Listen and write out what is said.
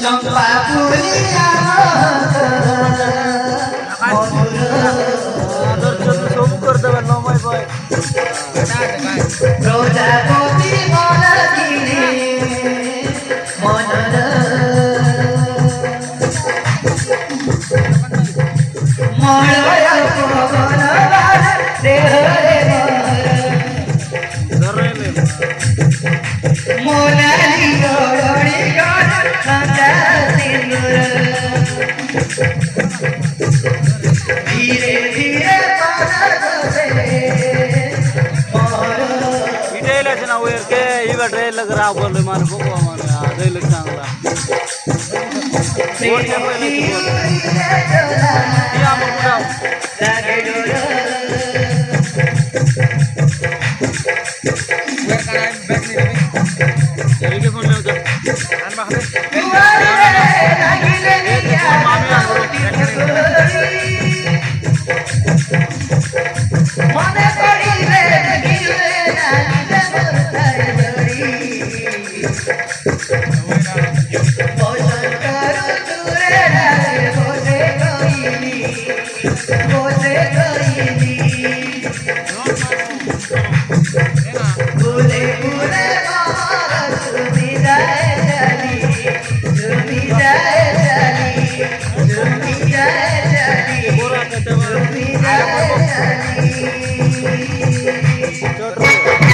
चंपा फुलिया ସବୁ କରିଦେବେ ନମୟ ଭାଇ ପ୍ରଜାପତି ମନ କିରେ ମନର ମଳୟ ପବନ ଦେହରେ ମୋନାଲି ଗଡ଼ଳି ଗଡ଼ ଖଞ୍ଜା ସିନ୍ଦୁର ଧୀରେ ଧୀରେ ना वेर के इवे ट्रेल लग रहा बोल मान को मान आधे लग चांगला और के पहले की बोल या मुकुटा लागे डोरा वेर करा बैग नहीं देबे तेरे के फोन ले उधर कान बाहर लागिले निया मामी आ मने पड़ी रे गिले ना